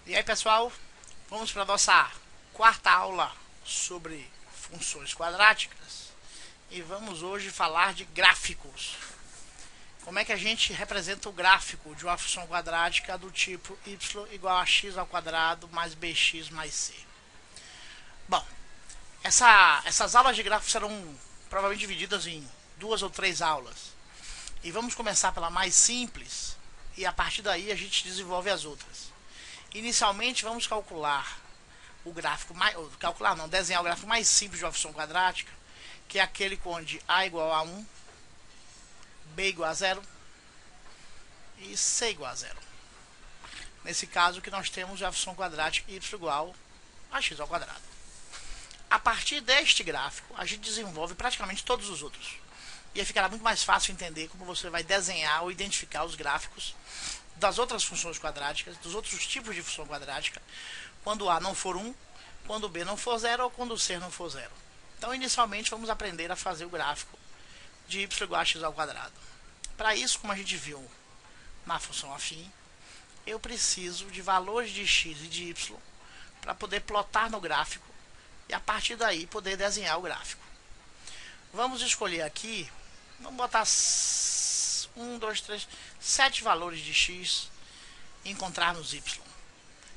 E aí, pessoal, vamos para a nossa quarta aula sobre funções quadráticas e vamos hoje falar de gráficos. Como é que a gente representa o gráfico de uma função quadrática do tipo y igual a x ao quadrado mais bx mais c? Bom, essas aulas de gráficos serão provavelmente divididas em 2 ou 3 aulas. E vamos começar pela mais simples e a partir daí a gente desenvolve as outras. Inicialmente vamos calcular o gráfico mais, desenhar o gráfico mais simples de uma função quadrática, que é aquele onde a igual a 1, b igual a 0 e c igual a 0. Nesse caso, o que nós temos é a função quadrática y igual a x ao quadrado. A partir deste gráfico, a gente desenvolve praticamente todos os outros. E aí ficará muito mais fácil entender como você vai desenhar ou identificar os gráficos das outras funções quadráticas, dos outros tipos de função quadrática, quando A não for 1, quando B não for 0 ou quando C não for 0. Então, inicialmente, vamos aprender a fazer o gráfico de y igual a x ao quadrado. Para isso, como a gente viu na função afim, eu preciso de valores de x e de y para poder plotar no gráfico e a partir daí poder desenhar o gráfico. Vamos escolher aqui, vamos botar 7 valores de x e encontrar nos y.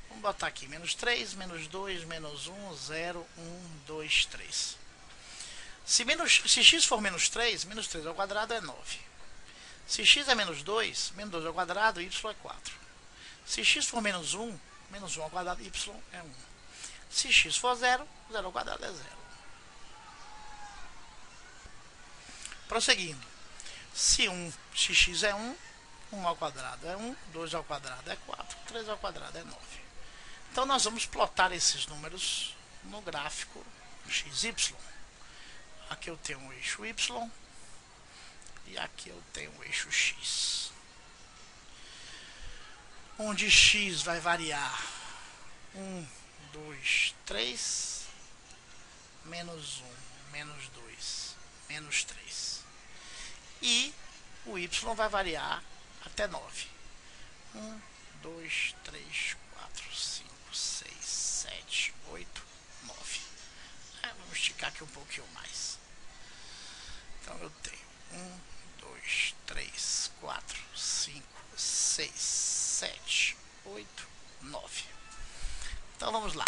Vamos botar aqui menos 3, menos 2, menos 1, 0, 1, 2, 3. Se x for menos 3 ao quadrado é 9. Se x é menos 2 ao quadrado, y é 4. Se x for menos 1 ao quadrado, y é 1. Se x for 0 ao quadrado é 0. Prosseguindo. Se x é 1, 1 ao quadrado é 1, 2 ao quadrado é 4, 3 ao quadrado é 9. Então, nós vamos plotar esses números no gráfico xy. Aqui eu tenho o eixo y e aqui eu tenho o eixo x. Onde x vai variar 1, 2, 3, menos 1, menos 2, menos 3. E o y vai variar até 9. 1, 2, 3, 4, 5, 6, 7, 8, 9. Vamos esticar aqui um pouquinho mais. Então eu tenho 1, 2, 3, 4, 5, 6, 7, 8, 9. Então vamos lá.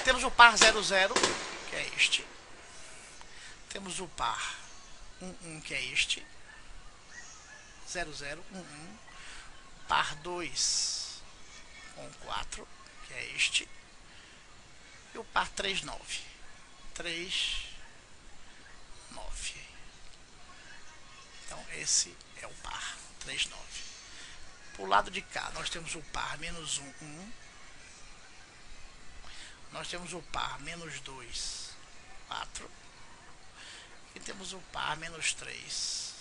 Temos o par 0, 0, que é este. Temos o par 1, 1, que é este. 0, 0, 1, 1. Par 2 com 4, que é este. E o par 3, 9. 3, 9. Então, esse é o par 3, 9. Para o lado de cá, nós temos o par menos 1, 1. Nós temos o par menos 2, 4. E temos o par menos 3,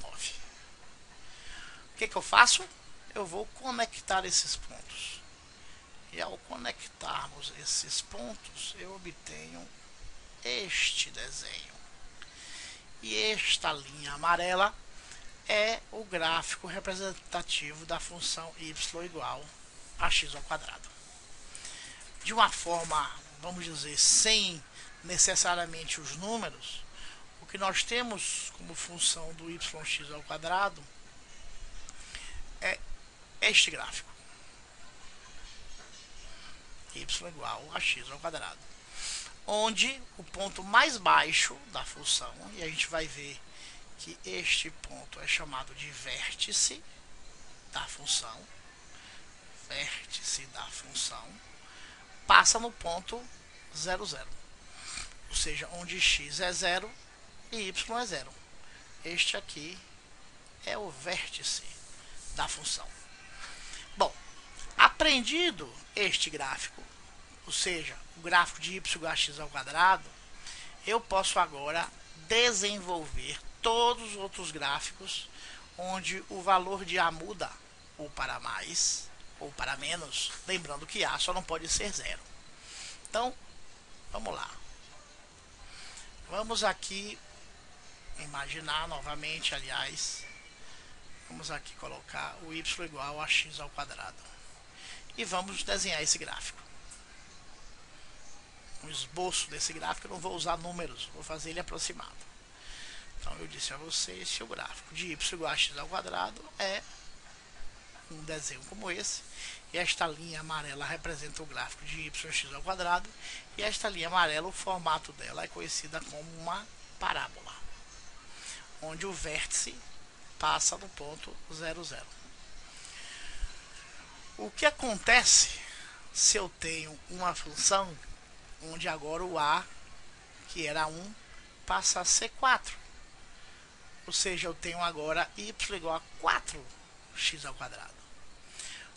9. O que eu faço? Eu vou conectar esses pontos. E ao conectarmos esses pontos, eu obtenho este desenho. E esta linha amarela é o gráfico representativo da função y igual a x ao quadrado. De uma forma, vamos dizer, sem necessariamente os números, o que nós temos como função do yx ao quadrado é este gráfico. Y igual a x ao quadrado. Onde o ponto mais baixo da função, e a gente vai ver que este ponto é chamado de vértice da função, passa no ponto 0, 0. Ou seja, onde x é 0 e y é 0. Este aqui é o vértice da função. Bom, aprendido este gráfico, ou seja, o gráfico de y igual a x ao quadrado, eu posso agora desenvolver todos os outros gráficos onde o valor de A muda ou para mais ou para menos, lembrando que A só não pode ser 0. Então, vamos lá. Vamos aqui imaginar novamente, aliás, Vamos aqui colocar o y igual a x ao quadrado. E vamos desenhar esse gráfico. Um esboço desse gráfico, eu não vou usar números, vou fazer ele aproximado. Então eu disse a vocês que o gráfico de y igual a x ao quadrado é um desenho como esse. E esta linha amarela representa o gráfico de yx ao quadrado. E esta linha amarela, o formato dela é conhecida como uma parábola, onde o vértice passa no ponto 0, 0. O que acontece se eu tenho uma função onde agora o a, que era 1, passa a ser 4? Ou seja, eu tenho agora y igual a 4x ao quadrado.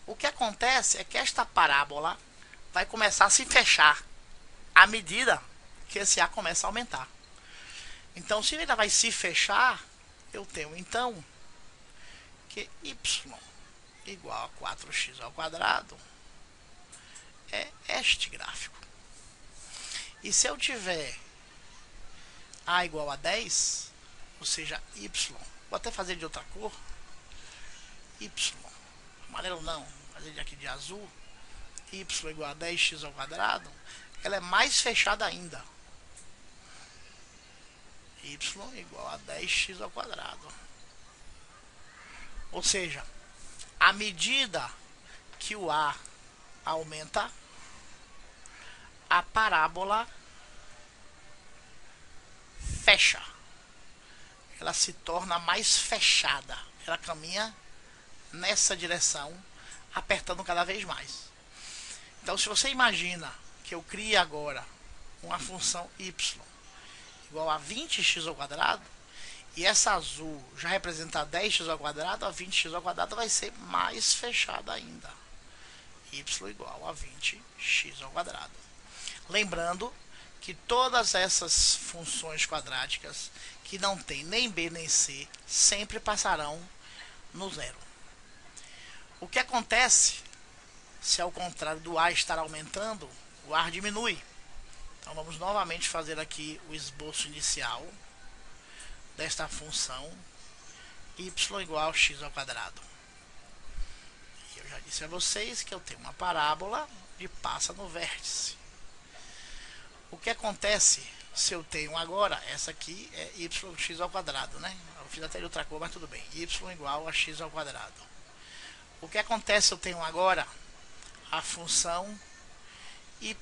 O que acontece é que esta parábola vai começar a se fechar à medida que esse a começa a aumentar. Então, se ele vai se fechar, eu tenho então que y igual a 4x ao quadrado é este gráfico. E se eu tiver a igual a 10, ou seja, y, vou até fazer de outra cor, y, amarelo não, vou fazer de aqui de azul, y igual a 10x ao quadrado, ela é mais fechada ainda. Y igual a 10x ao quadrado. Ou seja, à medida que o a aumenta, a parábola fecha. Ela se torna mais fechada. Ela caminha nessa direção, apertando cada vez mais. Então, se você imagina que eu crie agora uma função y igual a 20x ao quadrado, e essa azul já representa 10x ao quadrado, a 20x ao quadrado vai ser mais fechada ainda. Y igual a 20x ao quadrado. Lembrando que todas essas funções quadráticas que não tem nem b nem c sempre passarão no zero. O que acontece se ao contrário do a estar aumentando, o a diminui? Então vamos novamente fazer aqui o esboço inicial desta função y igual a x ao quadrado. E eu já disse a vocês que eu tenho uma parábola que passa no vértice. O que acontece se eu tenho agora, essa aqui é yx ao quadrado, né? Eu fiz até de outra cor, mas tudo bem. Y igual a x ao quadrado. O que acontece se eu tenho agora a função y,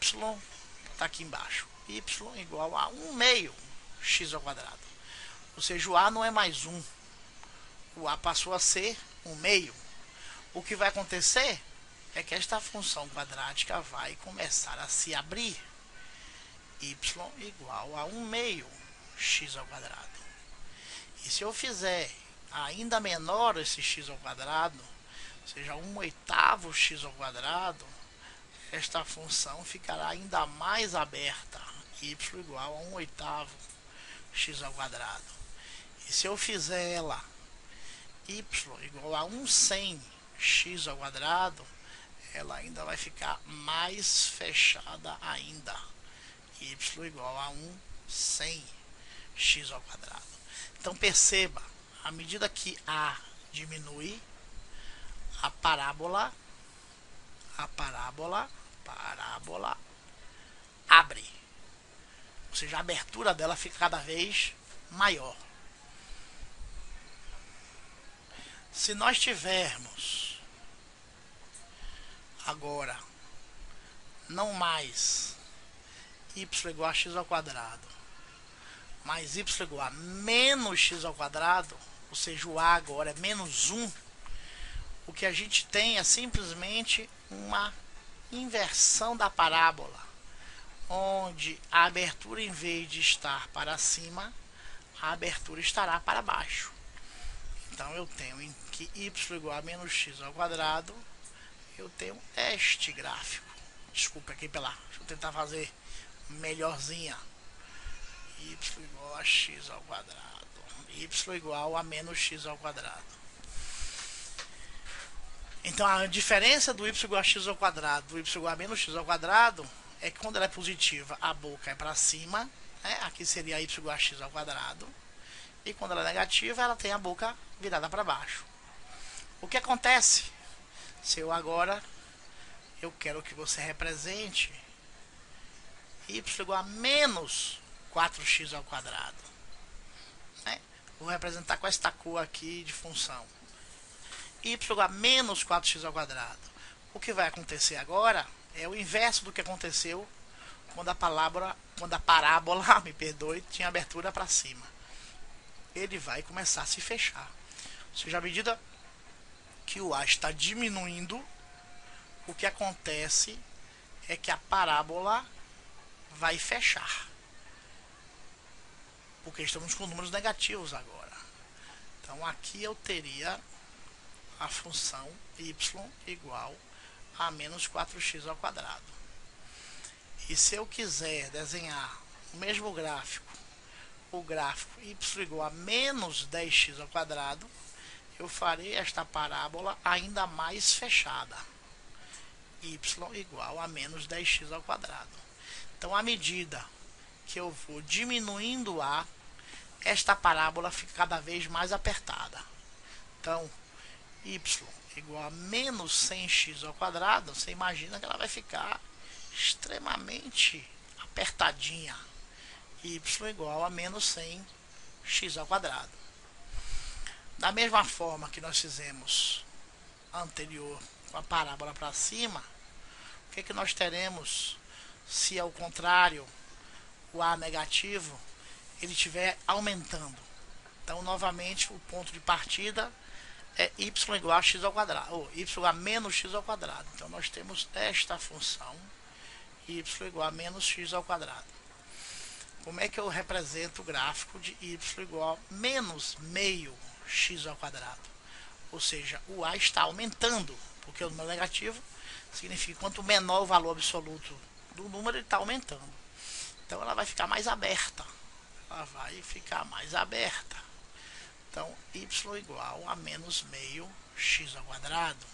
está aqui embaixo, y igual a 1 meio x ao quadrado. Ou seja, o a não é mais 1. O a passou a ser 1 meio. O que vai acontecer é que esta função quadrática vai começar a se abrir. Y igual a 1 meio x ao quadrado. E se eu fizer ainda menor esse x ao quadrado, ou seja, 1/8 x ao quadrado, esta função ficará ainda mais aberta, y igual a 1/8 x ao quadrado. E se eu fizer ela y igual a 1/100 x ao quadrado, ela ainda vai ficar mais fechada ainda, y igual a 1/100 x ao quadrado. Então perceba, à medida que a diminui, a parábola abre. Ou seja, a abertura dela fica cada vez maior. Se nós tivermos agora não mais y igual a x ao quadrado, mais y igual a menos x ao quadrado, ou seja, o a agora é menos 1, o que a gente tem é simplesmente uma inversão da parábola, onde a abertura, em vez de estar para cima, a abertura estará para baixo. Então eu tenho que y igual a menos x ao quadrado, eu tenho este gráfico. Desculpa aqui deixa eu tentar fazer melhorzinha. Y igual a x ao quadrado, y igual a menos x ao quadrado. Então a diferença do y igual a x ao quadrado do y igual a menos x ao quadrado é que quando ela é positiva, a boca é para cima, né? Aqui seria y igual a x ao quadrado. E quando ela é negativa, ela tem a boca virada para baixo. O que acontece se eu agora eu quero que você represente y igual a menos 4x ao quadrado, né? Vou representar com esta cor aqui de função y igual a menos 4x ao quadrado. O que vai acontecer agora é o inverso do que aconteceu quando a parábola, me perdoe, tinha abertura para cima. Ele vai começar a se fechar. Ou seja, à medida que o A está diminuindo, o que acontece é que a parábola vai fechar. Porque estamos com números negativos agora. Então aqui eu teria a função y igual a menos 4x ao quadrado. E se eu quiser desenhar o mesmo gráfico, o gráfico y igual a menos 10x ao quadrado, eu farei esta parábola ainda mais fechada. Y igual a menos 10x ao quadrado. Então, à medida que eu vou diminuindo A, esta parábola fica cada vez mais apertada. Então, y igual a menos 100x ao quadrado, você imagina que ela vai ficar extremamente apertadinha. Y igual a menos 100x ao quadrado. Da mesma forma que nós fizemos anterior com a parábola para cima, o que nós teremos se ao contrário o A negativo ele estiver aumentando? Então novamente o ponto de partida é y igual a x ao quadrado, ou y igual a menos x ao quadrado. Então nós temos esta função y igual a menos x ao quadrado. Como é que eu represento o gráfico de y igual a menos meio x ao quadrado? Ou seja, o A está aumentando, porque o número negativo significa que quanto menor o valor absoluto do número, ele está aumentando. Então ela vai ficar mais aberta. Ela vai ficar mais aberta. Então, y igual a menos meio x ao quadrado.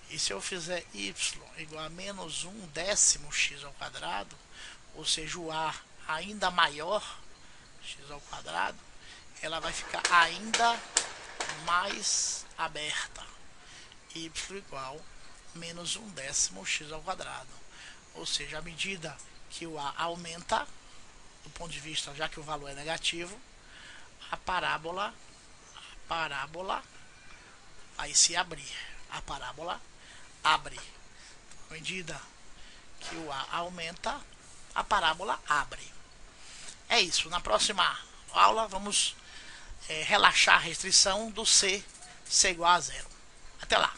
E se eu fizer y igual a menos 1/10 x ao quadrado, ou seja, o A ainda maior, x ao quadrado, ela vai ficar ainda mais aberta. Y igual a menos 1/10 x ao quadrado. Ou seja, à medida que o A aumenta, do ponto de vista, já que o valor é negativo, a parábola vai se abrir. A parábola abre. À medida que o A aumenta, a parábola abre. É isso. Na próxima aula vamos relaxar a restrição do C ser igual a 0. Até lá.